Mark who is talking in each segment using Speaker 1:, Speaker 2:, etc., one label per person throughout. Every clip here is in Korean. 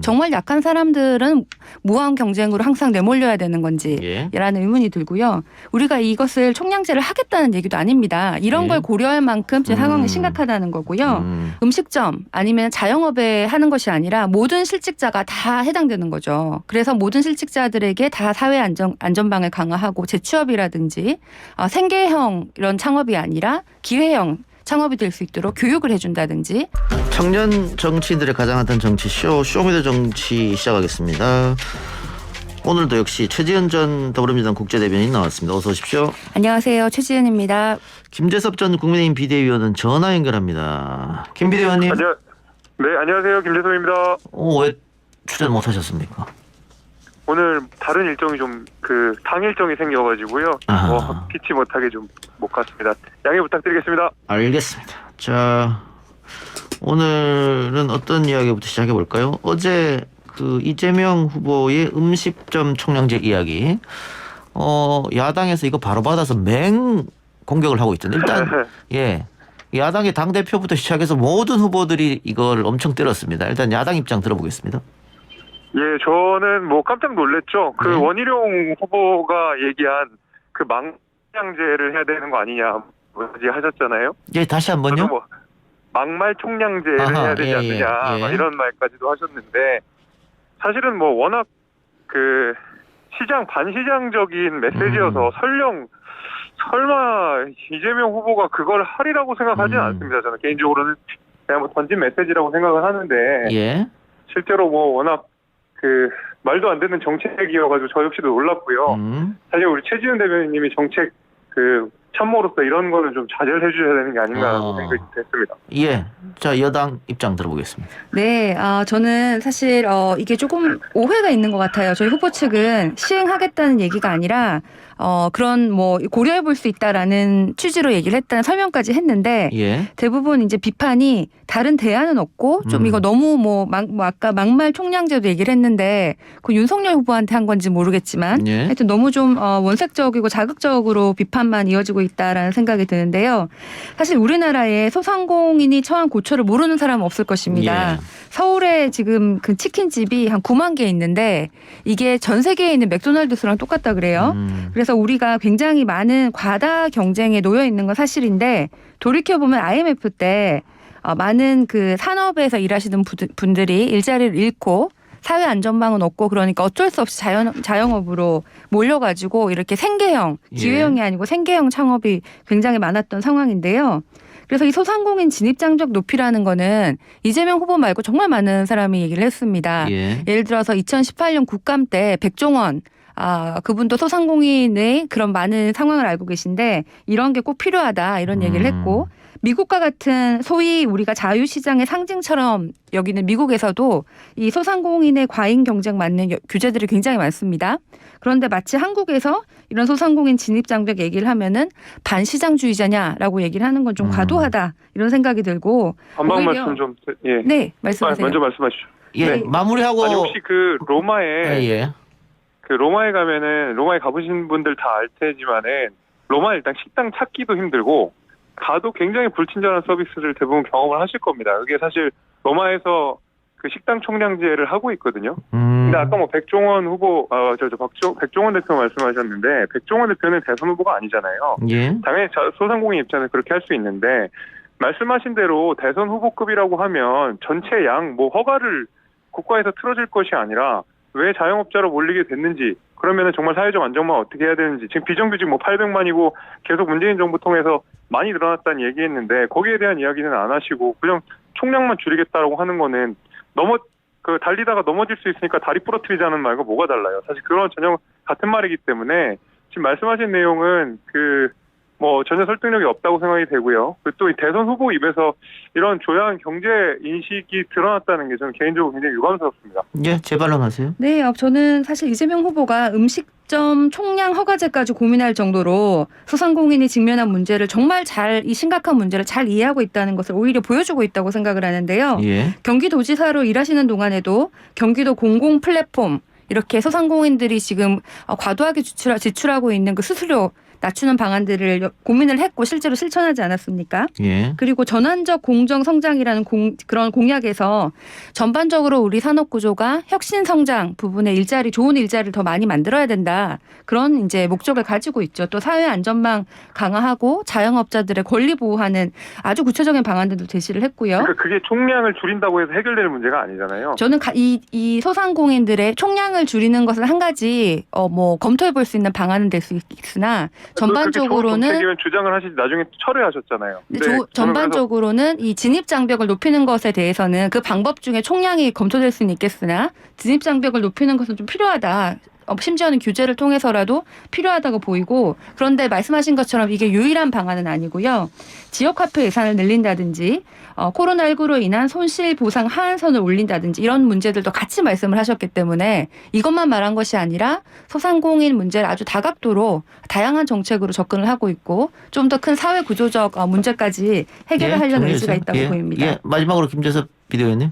Speaker 1: 정말 약한 사람들은 무한 경쟁으로 항상 내몰려야 되는 건지라는 의문이 들고요. 우리가 이것을 총량제를 하겠다는 얘기도 아닙니다. 이런 걸 고려할 만큼 지금 상황이 심각하다는 거고요. 음식점 아니면 자영업에 하는 것이 아니라 모든 실직자가 다 해당되는 거죠. 그래서 모든 실직자들에게 다 사회 안전망을 강화하고 재취업이라든지 생계형 이런 창업이 아니라 기회형 창업이 될 수 있도록 교육을 해준다든지.
Speaker 2: 청년 정치인들의 가장 핫한 정치쇼 쇼미더 정치 시작하겠습니다. 오늘도 역시 최지은 전 더불어민주당 국제대변인 나왔습니다. 어서 오십시오.
Speaker 1: 안녕하세요. 최지은입니다.
Speaker 2: 김재섭 전 국민의힘 비대위원은 전화 연결합니다. 김 비대위원님.
Speaker 3: 네, 안녕하세요. 김재섭입니다.
Speaker 2: 왜 출연 못하셨습니까?
Speaker 3: 오늘 다른 일정이 좀 당 일정이 생겨가지고요. 피치 못하게 좀 못 갔습니다. 양해 부탁드리겠습니다.
Speaker 2: 알겠습니다. 자, 오늘은 어떤 이야기부터 시작해 볼까요? 어제 이재명 후보의 음식점 총량제 이야기, 야당에서 이거 바로 받아서 맹 공격을 하고 있던데 일단 야당의 당 대표부터 시작해서 모든 후보들이 이걸 엄청 때렸습니다. 일단 야당 입장 들어보겠습니다.
Speaker 3: 예, 저는 뭐 깜짝 놀랐죠. 원희룡 후보가 얘기한 망량제를 해야 되는 거 아니냐 하셨잖아요.
Speaker 2: 예, 다시 한번요.
Speaker 3: 막말 총량제를 해야 되지 않느냐 이런 말까지도 하셨는데, 사실은 뭐 워낙 반시장적인 메시지여서 설마 이재명 후보가 그걸 하리라고 생각하지는 않습니다. 저는 개인적으로는 그냥 뭐 던진 메시지라고 생각을 하는데, 실제로 뭐 워낙 말도 안 되는 정책이어가지고 저 역시도 놀랐고요. 사실 우리 최지은 대변인님이 정책 참모로서 이런 거는 좀 자제를 해주셔야 되는 게 아닌가라고 생각이 됐습니다.
Speaker 2: 예. 자, 여당 입장 들어보겠습니다.
Speaker 1: 네, 저는 사실 이게 조금 오해가 있는 것 같아요. 저희 후보 측은 시행하겠다는 얘기가 아니라 그런 뭐 고려해 볼 수 있다라는 취지로 얘기를 했다는 설명까지 했는데, 대부분 이제 비판이 다른 대안은 없고 좀 이거 너무 뭐 아까 막말 총량제도 얘기를 했는데 그 윤석열 후보한테 한 건지 모르겠지만 하여튼 너무 좀 원색적이고 자극적으로 비판만 이어지고 있다라는 생각이 드는데요. 사실 우리나라에 소상공인이 처한 고초를 모르는 사람은 없을 것입니다. 서울에 지금 그 치킨집이 한 9만 개 있는데 이게 전 세계에 있는 맥도날드스랑 똑같다 그래요. 그래서 우리가 굉장히 많은 과다 경쟁에 놓여 있는 건 사실인데, 돌이켜보면 IMF 때 많은 산업에서 일하시는 분들이 일자리를 잃고 사회 안전망은 없고 그러니까 어쩔 수 없이 자영업으로 몰려가지고 이렇게 생계형, 기회형이 아니고 생계형 창업이 굉장히 많았던 상황인데요. 그래서 이 소상공인 진입장벽 높이라는 거는 이재명 후보 말고 정말 많은 사람이 얘기를 했습니다. 예를 들어서 2018년 국감 때 백종원 그분도 소상공인의 그런 많은 상황을 알고 계신데 이런 게 꼭 필요하다 이런 얘기를 했고, 미국과 같은 소위 우리가 자유시장의 상징처럼 여기는 미국에서도 이 소상공인의 과잉 경쟁 맞는 규제들이 굉장히 많습니다. 그런데 마치 한국에서 이런 소상공인 진입장벽 얘기를 하면은 반시장주의자냐라고 얘기를 하는 건 좀 과도하다 이런 생각이 들고.
Speaker 3: 한번 말씀 좀.
Speaker 1: 네, 말씀하세요.
Speaker 3: 먼저 말씀하시죠.
Speaker 2: 마무리하고.
Speaker 3: 아니, 혹시 로마에 가면은, 로마에 가보신 분들 다 알 테지만은 로마 일단 식당 찾기도 힘들고 가도 굉장히 불친절한 서비스를 대부분 경험을 하실 겁니다. 그게 사실 로마에서 식당 총량제를 하고 있거든요. 근데 아까 뭐 백종원 후보, 백종원 대표 말씀하셨는데, 백종원 대표는 대선 후보가 아니잖아요. 당연히 소상공인 입장에서 그렇게 할 수 있는데, 말씀하신 대로 대선 후보급이라고 하면 전체 허가를 국가에서 틀어줄 것이 아니라 왜 자영업자로 몰리게 됐는지, 그러면은 정말 사회적 안정망 어떻게 해야 되는지, 지금 비정규직 800만이고 계속 문재인 정부 통해서 많이 늘어났다는 얘기했는데 거기에 대한 이야기는 안 하시고 그냥 총량만 줄이겠다라고 하는 거는 달리다가 넘어질 수 있으니까 다리 부러뜨리자는 말과 뭐가 달라요. 사실 그런 전혀 같은 말이기 때문에 지금 말씀하신 내용은 전혀 설득력이 없다고 생각이 되고요. 또 이 대선 후보 입에서 이런 조야한 경제 인식이 드러났다는 게 저는 개인적으로 굉장히 유감스럽습니다.
Speaker 1: 재발언하세요. 네, 저는 사실 이재명 후보가 음식점 총량 허가제까지 고민할 정도로 소상공인이 직면한 문제를 정말 이 심각한 문제를 잘 이해하고 있다는 것을 오히려 보여주고 있다고 생각을 하는데요. 경기도지사로 일하시는 동안에도 경기도 공공 플랫폼 이렇게 소상공인들이 지금 과도하게 지출하고 있는 수수료 낮추는 방안들을 고민을 했고 실제로 실천하지 않았습니까?
Speaker 2: 예.
Speaker 1: 그리고 전환적 공정 성장이라는 그런 공약에서 전반적으로 우리 산업 구조가 혁신 성장 부분에 좋은 일자리를 더 많이 만들어야 된다. 그런 이제 목적을 가지고 있죠. 또 사회 안전망 강화하고 자영업자들의 권리 보호하는 아주 구체적인 방안들도 제시를 했고요.
Speaker 3: 그러니까 그게 총량을 줄인다고 해서 해결될 문제가 아니잖아요.
Speaker 1: 저는 이 소상공인들의 총량을 줄이는 것은 한 가지 뭐 검토해 볼 수 있는 방안은 될 수 있으나 전반적으로는
Speaker 3: 정책이면 주장을 하시지 나중에 철회하셨잖아요.
Speaker 1: 전반적으로는 이 진입 장벽을 높이는 것에 대해서는 그 방법 중에 총량이 검토될 수는 있겠으나 진입 장벽을 높이는 것은 좀 필요하다. 심지어는 규제를 통해서라도 필요하다고 보이고 그런데 말씀하신 것처럼 이게 유일한 방안은 아니고요. 지역화폐 예산을 늘린다든지 코로나19로 인한 손실 보상 하한선을 올린다든지 이런 문제들도 같이 말씀을 하셨기 때문에 이것만 말한 것이 아니라 소상공인 문제를 아주 다각도로 다양한 정책으로 접근을 하고 있고 좀 더 큰 사회 구조적 문제까지 해결을 하려는 의지가 있다고 보입니다.
Speaker 2: 예. 마지막으로 김재섭 비대위원님.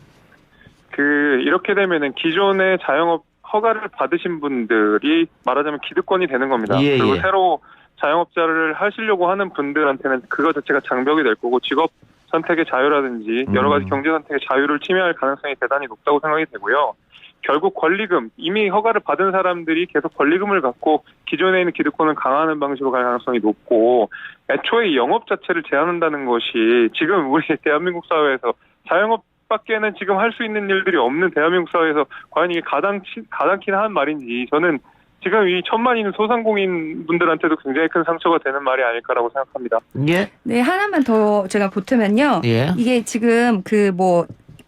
Speaker 3: 이렇게 되면은 기존의 자영업 허가를 받으신 분들이 말하자면 기득권이 되는 겁니다.
Speaker 2: 예,
Speaker 3: 그리고
Speaker 2: 예.
Speaker 3: 새로 자영업자를 하시려고 하는 분들한테는 그거 자체가 장벽이 될 거고 직업 선택의 자유라든지 여러 가지 경제 선택의 자유를 침해할 가능성이 대단히 높다고 생각이 되고요. 결국 권리금, 이미 허가를 받은 사람들이 계속 권리금을 갖고 기존에 있는 기득권을 강화하는 방식으로 갈 가능성이 높고 애초에 이 영업 자체를 제한한다는 것이 지금 우리 대한민국 사회에서 자영업밖에는 지금 할 수 있는 일들이 없는 대한민국 사회에서 과연 이게 가당키는 한 말인지 저는 지금 이 1,000만 있는 소상공인 분들한테도 굉장히 큰 상처가 되는 말이 아닐까라고 생각합니다.
Speaker 2: 예.
Speaker 1: 네, 하나만 더 제가 보태면요.
Speaker 2: 예.
Speaker 1: 이게 지금 그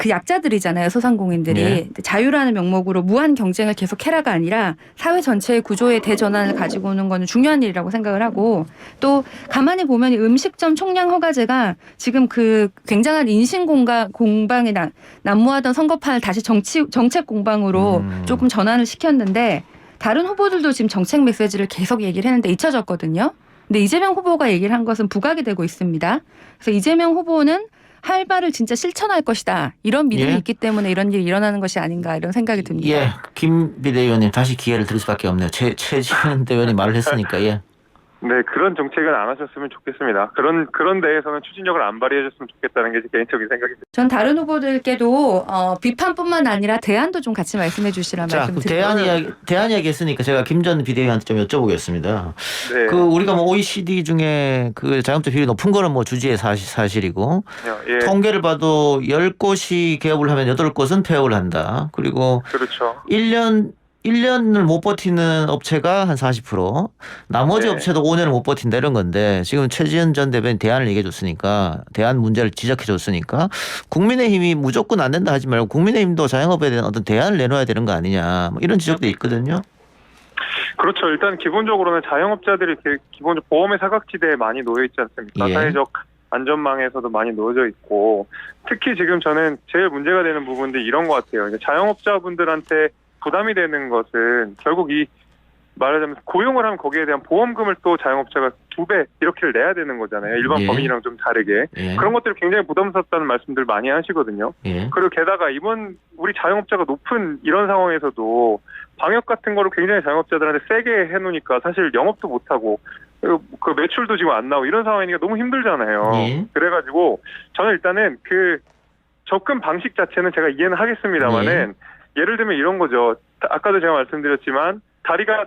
Speaker 1: 약자들이잖아요, 소상공인들이.
Speaker 2: 예.
Speaker 1: 자유라는 명목으로 무한 경쟁을 계속해라가 아니라 사회 전체의 구조의 대전환을 가지고 오는 거는 중요한 일이라고 생각을 하고 또 가만히 보면 이 음식점 총량 허가제가 지금 그 굉장한 인신 공방에 난무하던 선거판을 다시 정책 공방으로 조금 전환을 시켰는데 다른 후보들도 지금 정책 메시지를 계속 얘기를 했는데 잊혀졌거든요. 근데 이재명 후보가 얘기를 한 것은 부각이 되고 있습니다. 그래서 이재명 후보는 할 바를 진짜 실천할 것이다. 이런 믿음이
Speaker 2: 예.
Speaker 1: 있기 때문에 이런 일이 일어나는 것이 아닌가 이런 생각이 듭니다.
Speaker 2: 예. 김 비대위원님 다시 기회를 드릴 수밖에 없네요. 최지은 대변인 말을 했으니까. 예.
Speaker 3: 네, 그런 정책은 안 하셨으면 좋겠습니다. 그런 데에서는 추진력을 안 발휘해 줬으면 좋겠다는 게 제 개인적인 생각입니다.
Speaker 1: 전 다른 후보들께도 비판뿐만 아니라 대안도 좀 같이 말씀해 주시라는
Speaker 2: 자,
Speaker 1: 말씀
Speaker 2: 그
Speaker 1: 드립니다.
Speaker 2: 대안 이야기 했으니까 제가 김 전 비대위원한테 좀 여쭤보겠습니다.
Speaker 3: 네.
Speaker 2: 우리가 뭐 OECD 중에 그 자영업자 비율이 높은 거는 뭐 주지의 사실이고
Speaker 3: 예.
Speaker 2: 통계를 봐도 10곳이 개업을 하면 8곳은 폐업을 한다. 그리고
Speaker 3: 그렇죠.
Speaker 2: 1년을 못 버티는 업체가 한 40%, 나머지
Speaker 3: 네.
Speaker 2: 업체도 5년을 못 버틴다 이런 건데 지금 최지은 전 대변인 대안을 얘기해 줬으니까 대안 문제를 지적해 줬으니까 국민의힘이 무조건 안 된다 하지 말고 국민의힘도 자영업에 대한 어떤 대안을 내놓아야 되는 거 아니냐 뭐 이런 지적도 있거든요.
Speaker 3: 그렇죠. 일단 기본적으로는 자영업자들이 기본적으로 보험의 사각지대에 많이 놓여 있지 않습니까?
Speaker 2: 예.
Speaker 3: 사회적 안전망에서도 많이 놓여져 있고 특히 지금 저는 제일 문제가 되는 부분들이 이런 것 같아요. 이제 자영업자분들한테 부담이 되는 것은 결국 말하자면 고용을 하면 거기에 대한 보험금을 또 자영업자가 2배 이렇게 내야 되는 거잖아요. 일반
Speaker 2: 예.
Speaker 3: 법인이랑 좀 다르게.
Speaker 2: 예.
Speaker 3: 그런 것들이 굉장히 부담스럽다는 말씀들 많이 하시거든요.
Speaker 2: 예.
Speaker 3: 그리고 게다가 이번 우리 자영업자가 높은 이런 상황에서도 방역 같은 거를 굉장히 자영업자들한테 세게 해놓으니까 사실 영업도 못하고 그 매출도 지금 안 나오고 이런 상황이니까 너무 힘들잖아요.
Speaker 2: 예.
Speaker 3: 그래가지고 저는 일단은 그 접근 방식 자체는 제가 이해는 하겠습니다만은 예를 들면 이런 거죠. 아까도 제가 말씀드렸지만 다리가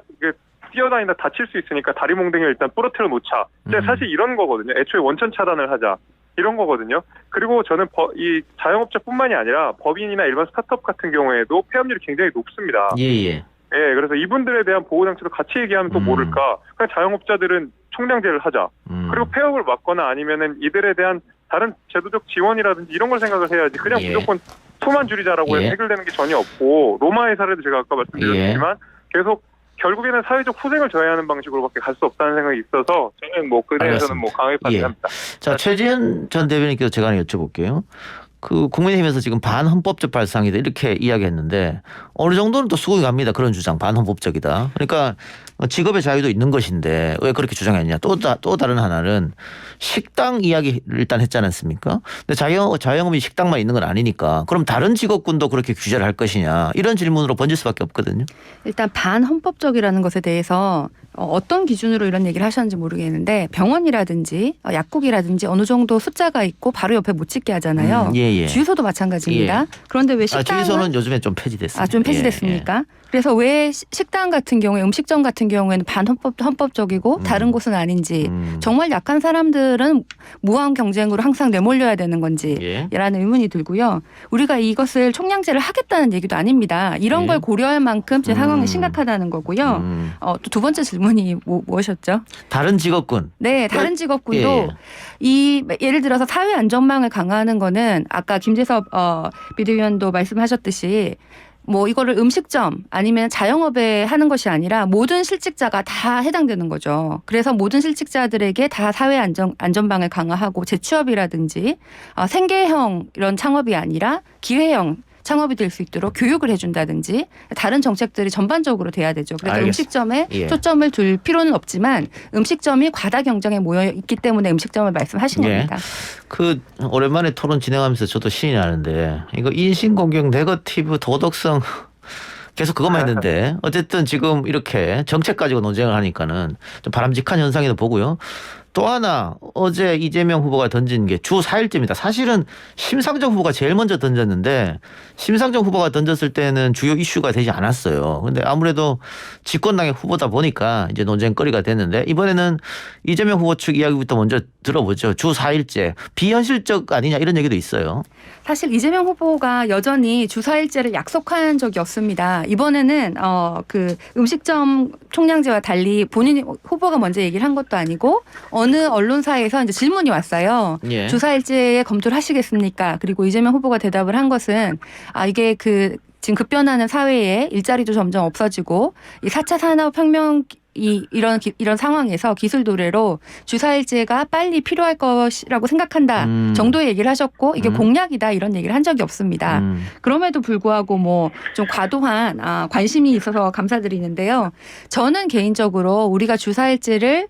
Speaker 3: 뛰어다니다 다칠 수 있으니까 다리 몽둥이를 일단 부러뜨려 놓자. 사실 이런 거거든요. 애초에 원천 차단을 하자. 이런 거거든요. 그리고 저는 이 자영업자뿐만이 아니라 법인이나 일반 스타트업 같은 경우에도 폐업률이 굉장히 높습니다.
Speaker 2: 예.
Speaker 3: 예, 그래서 이분들에 대한 보호 장치도 같이 얘기하면 또 모를까. 그냥 자영업자들은 총량제를 하자. 그리고 폐업을 막거나 아니면은 이들에 대한 다른 제도적 지원이라든지 이런 걸 생각을 해야지. 그냥 무조건 수만 줄이자라고 해서 해결되는 게 전혀 없고 로마의 사례도 제가 아까 말씀드렸지만 계속 결국에는 사회적 후생을 져야 하는 방식으로밖에 갈 수 없다는 생각이 있어서 저는 그 대해서는 강하게 반대합니다.
Speaker 2: 자, 최지은 전 대변인께서 제가 하나 여쭤볼게요. 그 국민의힘에서 지금 반헌법적 발상이다 이렇게 이야기했는데 어느 정도는 또 수긍이 갑니다. 그런 주장 반헌법적이다. 그러니까 직업의 자유도 있는 것인데 왜 그렇게 주장했냐. 또 다른 하나는 식당 이야기를 일단 했지 않았습니까? 근데 자영업이 식당만 있는 건 아니니까 그럼 다른 직업군도 그렇게 규제를 할 것이냐 이런 질문으로 번질 수밖에 없거든요.
Speaker 1: 일단 반헌법적이라는 것에 대해서 어떤 기준으로 이런 얘기를 하셨는지 모르겠는데 병원이라든지 약국이라든지 어느 정도 숫자가 있고 바로 옆에 못 찍게 하잖아요.
Speaker 2: 예.
Speaker 1: 주유소도 마찬가지입니다. 그런데 왜 식당은
Speaker 2: 주유소는 요즘에 좀 폐지됐습니다.
Speaker 1: 좀 폐지됐습니까? 그래서 왜 식당 같은 경우에 음식점 같은 경우에는 반헌법적이고 다른 곳은 아닌지 정말 약한 사람들은 무한 경쟁으로 항상 내몰려야 되는 건지라는 의문이 들고요. 우리가 이것을 총량제를 하겠다는 얘기도 아닙니다. 이런 걸 고려할 만큼 제 상황이 심각하다는 거고요. 또 두 번째 질문이 무엇이었죠?
Speaker 2: 다른 직업군.
Speaker 1: 네, 다른 직업군도 예를 들어서 사회 안전망을 강화하는 거는 아까 김재섭 비대위원도 말씀하셨듯이 뭐 이거를 음식점 아니면 자영업에 하는 것이 아니라 모든 실직자가 다 해당되는 거죠. 그래서 모든 실직자들에게 다 사회 안전망을 강화하고 재취업이라든지 생계형 이런 창업이 아니라 기회형 창업이 될 수 있도록 교육을 해준다든지 다른 정책들이 전반적으로 돼야 되죠. 그래서 음식점에 초점을 둘 필요는 없지만 음식점이 과다 경쟁에 모여 있기 때문에 음식점을 말씀하신 겁니다.
Speaker 2: 그 오랜만에 토론 진행하면서 저도 신이 나는데 이거 인신공격, 네거티브, 도덕성 계속 그것만 했는데 어쨌든 지금 이렇게 정책 가지고 논쟁을 하니까는 좀 바람직한 현상이라고 보고요. 또 하나 어제 이재명 후보가 던진 게 주 4일째입니다. 사실은 심상정 후보가 제일 먼저 던졌는데 심상정 후보가 던졌을 때는 주요 이슈가 되지 않았어요. 그런데 아무래도 집권당의 후보다 보니까 이제 논쟁거리가 됐는데 이번에는 이재명 후보 측 이야기부터 먼저 들어보죠. 주 4일째 비현실적 아니냐 이런 얘기도 있어요.
Speaker 1: 사실 이재명 후보가 여전히 주 4일제를 약속한 적이 없습니다. 이번에는 그 음식점 총량제와 달리 본인이 후보가 먼저 얘기를 한 것도 아니고 어느 언론사에서 이제 질문이 왔어요. 주 4일제에 검토를 하시겠습니까? 그리고 이재명 후보가 대답을 한 것은 이게 지금 급변하는 사회에 일자리도 점점 없어지고 이 4차 산업혁명 이런 상황에서 기술 도래로 주 4일제가 빨리 필요할 것이라고 생각한다 정도의 얘기를 하셨고 이게 공약이다 이런 얘기를 한 적이 없습니다. 그럼에도 불구하고 뭐 좀 과도한 관심이 있어서 감사드리는데요. 저는 개인적으로 우리가 주 4일제를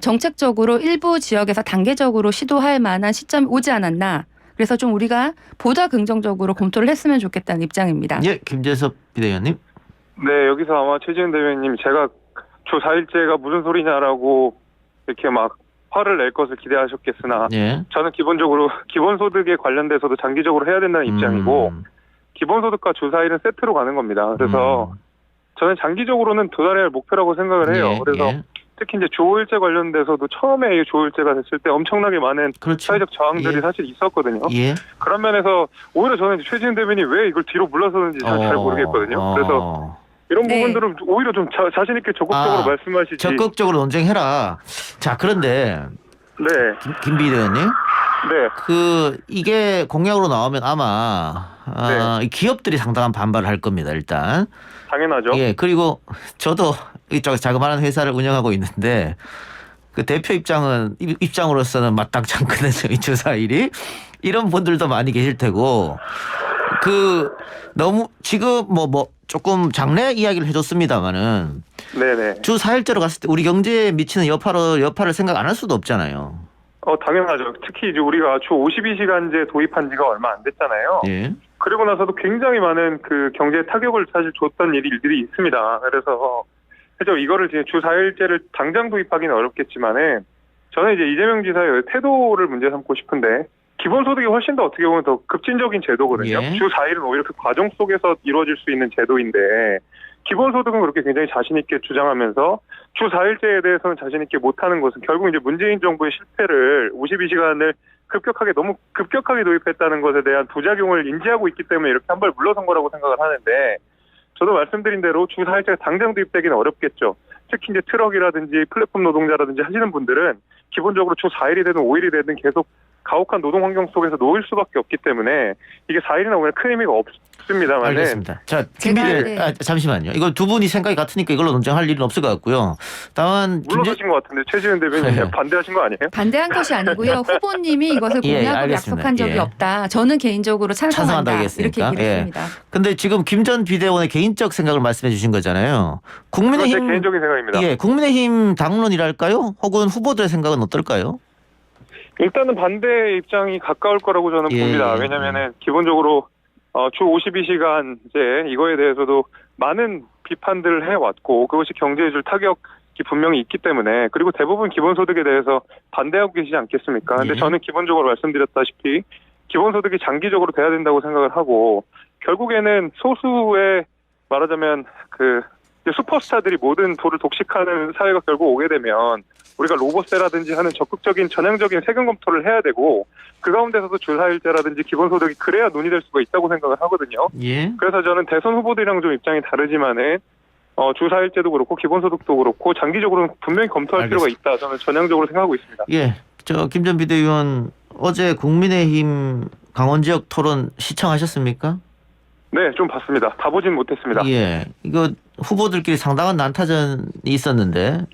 Speaker 1: 정책적으로 일부 지역에서 단계적으로 시도할 만한 시점이 오지 않았나. 그래서 좀 우리가 보다 긍정적으로 검토를 했으면 좋겠다는 입장입니다.
Speaker 2: 예, 김재섭 비대위원님.
Speaker 3: 네, 여기서 아마 최지은 대변인님 제가 주 4일제가 무슨 소리냐라고 이렇게 막 화를 낼 것을 기대하셨겠으나 저는 기본적으로 기본소득에 관련돼서도 장기적으로 해야 된다는 입장이고 기본소득과 주 4일은 세트로 가는 겁니다. 그래서 저는 장기적으로는 도달해야 할 목표라고 생각을 해요. 그래서 특히 이제 주 5일제 관련돼서도 처음에 주 5일제가 됐을 때 엄청나게 많은 사회적 저항들이 사실 있었거든요. 그런 면에서 오히려 저는 최지은 대변인이 왜 이걸 뒤로 물러서는지 잘 모르겠거든요. 그래서 이런 부분들은 오히려 좀 자신 있게 적극적으로 말씀하시지.
Speaker 2: 적극적으로 논쟁해라. 자, 그런데 김 비대위원님. 이게 공약으로 나오면 아마 기업들이 상당한 반발을 할 겁니다. 일단.
Speaker 3: 당연하죠.
Speaker 2: 그리고 저도 이쪽 자그마한 회사를 운영하고 있는데 그 대표 입장으로서는 마땅치 않거든요. 이 주 4일이. 이런 분들도 많이 계실 테고 너무 지금 뭐 조금 장래 이야기를 해줬습니다만은 주 4일제로 갔을 때 우리 경제에 미치는 여파를 생각 안 할 수도 없잖아요.
Speaker 3: 당연하죠. 특히 이제 우리가 주 52시간제 도입한 지가 얼마 안 됐잖아요. 그리고 나서도 굉장히 많은 그 경제에 타격을 사실 줬던 일들이 있습니다. 그래서 이거를 주 4일제를 당장 도입하기는 어렵겠지만은 저는 이제 이재명 지사의 태도를 문제 삼고 싶은데 기본소득이 훨씬 더 어떻게 보면 더 급진적인 제도거든요. 주 4일은 오히려 그 과정 속에서 이루어질 수 있는 제도인데 기본소득은 그렇게 굉장히 자신 있게 주장하면서 주 4일제에 대해서는 자신 있게 못하는 것은 결국 이제 문재인 정부의 실패를 52시간을 너무 급격하게 도입했다는 것에 대한 부작용을 인지하고 있기 때문에 이렇게 한 발 물러선 거라고 생각을 하는데 저도 말씀드린 대로 주 4일제가 당장 도입되기는 어렵겠죠. 특히 이제 트럭이라든지 플랫폼 노동자라든지 하시는 분들은 기본적으로 주 4일이 되든 5일이 되든 계속 가혹한 노동 환경 속에서 놓일 수밖에 없기 때문에 이게 4일이나 5일 큰 의미가 없습니다만.
Speaker 2: 알겠습니다. 자, 김비대
Speaker 1: 네.
Speaker 2: 잠시만요. 이거 두 분이 생각이 같으니까 이걸로 논쟁할 일은 없을 것 같고요. 다만
Speaker 3: 물러서신 것 같은데 최지은 대변인 반대하신 거 아니에요?
Speaker 1: 반대한 것이 아니고요. 후보님이 이것을
Speaker 2: 예,
Speaker 1: 공약으로
Speaker 2: 알겠습니다.
Speaker 1: 약속한 적이
Speaker 2: 예.
Speaker 1: 없다. 저는 개인적으로 찬성한다. 이렇게
Speaker 2: 찬성한다겠습니까?
Speaker 1: 얘기를
Speaker 2: 예.
Speaker 1: 했습니다.
Speaker 2: 근데 지금 김 전 비대위원의 개인적 생각을 말씀해 주신 거잖아요.
Speaker 3: 그건 제
Speaker 2: 국민의힘
Speaker 3: 개인적인 생각입니다.
Speaker 2: 예, 국민의힘 당론이랄까요? 혹은 후보들의 생각은 어떨까요?
Speaker 3: 일단은 반대 입장이 가까울 거라고 저는
Speaker 2: 예,
Speaker 3: 봅니다.
Speaker 2: 예.
Speaker 3: 왜냐면은 기본적으로 주 52시간제 이거에 대해서도 많은 비판들을 해왔고 그것이 경제에 줄 타격이 분명히 있기 때문에 그리고 대부분 기본소득에 대해서 반대하고 계시지 않겠습니까? 근데
Speaker 2: 예.
Speaker 3: 저는 기본적으로 말씀드렸다시피 기본소득이 장기적으로 돼야 된다고 생각을 하고 결국에는 소수의 말하자면 그 이제 슈퍼스타들이 모든 부를 독식하는 사회가 결국 오게 되면 우리가 로봇세라든지 하는 적극적인 전향적인 세금 검토를 해야 되고 그 가운데서도 주사일제라든지 기본소득이 그래야 논의될 수가 있다고 생각을 하거든요.
Speaker 2: 예.
Speaker 3: 그래서 저는 대선 후보들이랑 좀 입장이 다르지만은 주사일제도 그렇고 기본소득도 그렇고 장기적으로는 분명히 검토할 필요가 있다. 저는 전향적으로 생각하고 있습니다.
Speaker 2: 예. 저 김 전 비대위원 어제 국민의힘 강원 지역 토론 시청하셨습니까?
Speaker 3: 네, 좀 봤습니다. 다 보진 못했습니다.
Speaker 2: 예. 이거 후보들끼리 상당한 난타전이 있었는데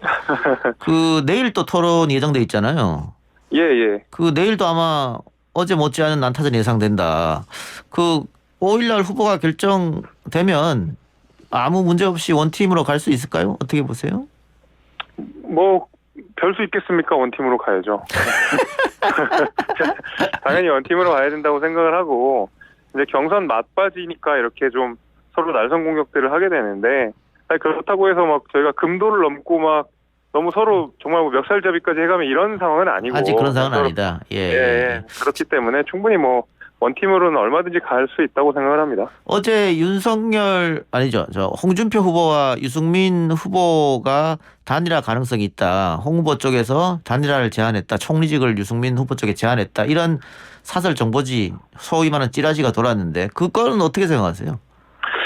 Speaker 2: 그 내일 또 토론 예정돼 있잖아요.
Speaker 3: 예, 예.
Speaker 2: 그 내일도 아마 어제 못지않은 난타전 예상된다. 그 5일날 후보가 결정되면 아무 문제 없이 원팀으로 갈 수 있을까요? 어떻게 보세요?
Speaker 3: 뭐 별 수 있겠습니까? 원팀으로 가야죠. 당연히 원팀으로 가야 된다고 생각을 하고 이제 경선 막바지니까 이렇게 좀 서로 날선 공격들을 하게 되는데 아니, 그렇다고 해서 막 저희가 금도를 넘고 막 너무 서로 정말 뭐 멱살잡이까지 해가면 이런 상황은 아니고
Speaker 2: 아직 그런 상황은
Speaker 3: 서로-
Speaker 2: 아니다. 예.
Speaker 3: 예, 그렇기 때문에 충분히 뭐 원팀으로는 얼마든지 갈 수 있다고 생각을 합니다.
Speaker 2: 어제 윤석열 아니죠. 저 홍준표 후보와 유승민 후보가 단일화 가능성이 있다. 홍 후보 쪽에서 단일화를 제안했다. 총리직을 유승민 후보 쪽에 제안했다. 이런 사설 정보지 소위 말하는 찌라시가 돌았는데 그거는 어떻게 생각하세요?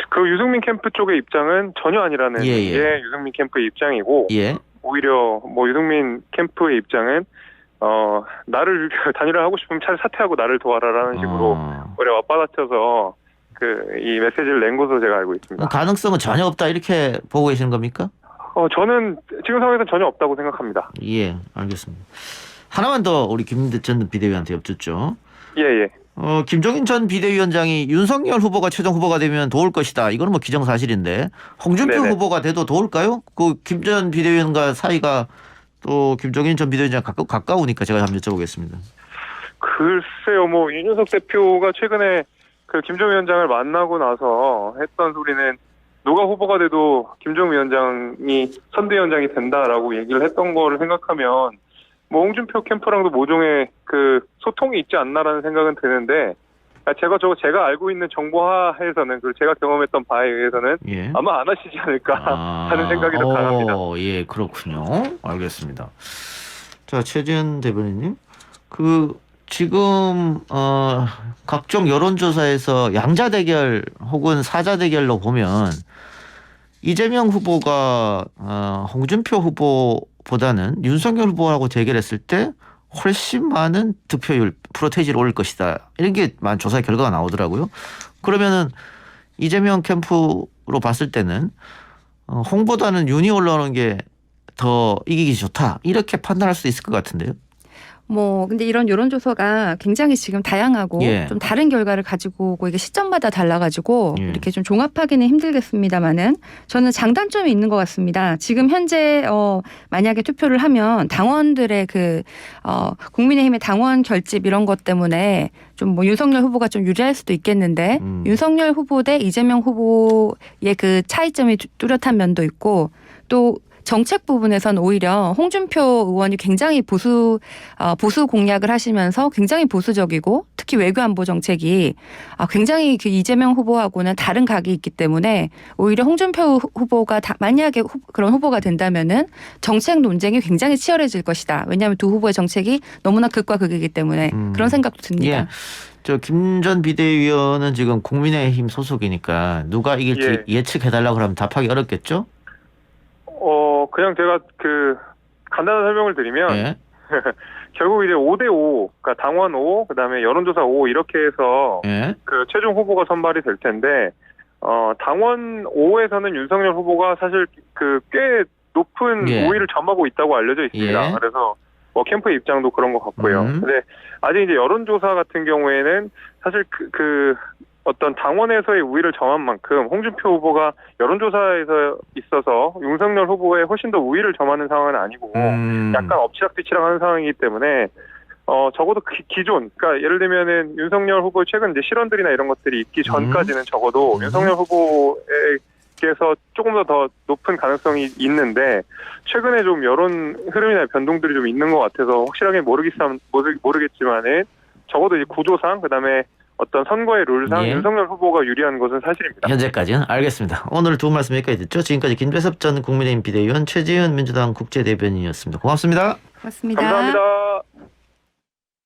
Speaker 3: 그 유승민 캠프 쪽의 입장은 전혀 아니라는
Speaker 2: 예, 예.
Speaker 3: 게 유승민 캠프의 입장이고
Speaker 2: 예.
Speaker 3: 오히려 뭐 유승민 캠프의 입장은 나를 단일화하고 싶으면 차라리 사퇴하고 나를 도와라라는 식으로 오히려 맞받아쳐서 그 이 메시지를 낸 것으로 제가 알고 있습니다.
Speaker 2: 가능성은 전혀 없다 이렇게 보고 계시는 겁니까?
Speaker 3: 저는 지금 상황에서는 전혀 없다고 생각합니다.
Speaker 2: 예, 알겠습니다. 하나만 더 우리 김 전 비대위원한테 여쭙죠.
Speaker 3: 예, 예.
Speaker 2: 김종인 전 비대위원장이 윤석열 후보가 최종 후보가 되면 도울 것이다. 이거는 뭐 기정사실인데 홍준표
Speaker 3: 네네.
Speaker 2: 후보가 돼도 도울까요? 그 김 전 비대위원과 사이가 또 김종인 전 비대위원장 가까우니까 제가 한번 여쭤보겠습니다.
Speaker 3: 글쎄요, 뭐 윤준석 대표가 최근에 그 김종인 위원장을 만나고 나서 했던 소리는 누가 후보가 돼도 김종인 위원장이 선대위원장이 된다라고 얘기를 했던 거를 생각하면 뭐 홍준표 캠프랑도 모종의 그 소통이 있지 않나라는 생각은 드는데 제가 알고 있는 정보하에서는 그리고 제가 경험했던 바에 의해서는
Speaker 2: 예.
Speaker 3: 아마 안 하시지 않을까 하는 생각이 더 강합니다.
Speaker 2: 예, 그렇군요. 알겠습니다. 자, 최지은 대변인님. 그 지금 각종 여론조사에서 양자 대결 혹은 사자 대결로 보면 이재명 후보가 홍준표 후보보다는 윤석열 후보하고 대결했을 때 훨씬 많은 득표율 프로테이지를 올릴 것이다. 이런 게 조사 결과가 나오더라고요. 그러면은 이재명 캠프로 봤을 때는 홍보다는 윤이 올라오는 게 더 이기기 좋다. 이렇게 판단할 수 있을 것 같은데요.
Speaker 1: 뭐 근데 이런 여론조사가 굉장히 지금 다양하고
Speaker 2: 예.
Speaker 1: 좀 다른 결과를 가지고 오고 이게 시점마다 달라가지고
Speaker 2: 예.
Speaker 1: 이렇게 좀 종합하기는 힘들겠습니다만은 저는 장단점이 있는 것 같습니다. 지금 현재 만약에 투표를 하면 당원들의 국민의힘의 당원 결집 이런 것 때문에 좀 뭐 윤석열 후보가 좀 유리할 수도 있겠는데 윤석열 후보 대 이재명 후보의 그 차이점이 뚜렷한 면도 있고 또 정책 부분에선 오히려 홍준표 의원이 굉장히 보수 공략을 하시면서 굉장히 보수적이고 특히 외교안보 정책이 굉장히 그 이재명 후보하고는 다른 각이 있기 때문에 오히려 홍준표 후보가 만약에 그런 후보가 된다면은 정책 논쟁이 굉장히 치열해질 것이다. 왜냐하면 두 후보의 정책이 너무나 극과 극이기 때문에 그런 생각도 듭니다.
Speaker 2: 예. 저 김 전 비대위원은 지금 국민의힘 소속이니까 누가 이길지 예측해달라고 하면 답하기 어렵겠죠?
Speaker 3: 그냥 제가 간단한 설명을 드리면
Speaker 2: 예.
Speaker 3: 결국 이제 5대5, 그러니까 당원 5, 그다음에 여론조사 5 이렇게 해서
Speaker 2: 예.
Speaker 3: 그 최종 후보가 선발이 될 텐데 당원 5에서는 윤석열 후보가 사실 그 꽤 높은
Speaker 2: 예.
Speaker 3: 우위를 점하고 있다고 알려져 있습니다.
Speaker 2: 예.
Speaker 3: 그래서 뭐 캠프의 입장도 그런 것 같고요. 근데 아직 이제 여론조사 같은 경우에는 사실 그 어떤 당원에서의 우위를 점한 만큼 홍준표 후보가 여론조사에서 있어서 윤석열 후보에 훨씬 더 우위를 점하는 상황은 아니고 약간 엎치락뒤치락 하는 상황이기 때문에 적어도 기존, 그러니까 예를 들면은 윤석열 후보의 최근 이제 실언들이나 이런 것들이 있기 전까지는 적어도 윤석열 후보에게서 조금 더 높은 가능성이 있는데 최근에 좀 여론 흐름이나 변동들이 좀 있는 것 같아서 확실하게 모르겠지만은 적어도 이제 구조상 그다음에 어떤 선거의 룰상
Speaker 2: 예.
Speaker 3: 윤석열 후보가 유리한 것은 사실입니다.
Speaker 2: 현재까지는 알겠습니다. 오늘 두 말씀 여기까지 듣죠. 지금까지 김대섭 전 국민의힘 비대위원, 최지은 민주당 국제대변인이었습니다. 고맙습니다.
Speaker 1: 고맙습니다.
Speaker 3: 감사합니다.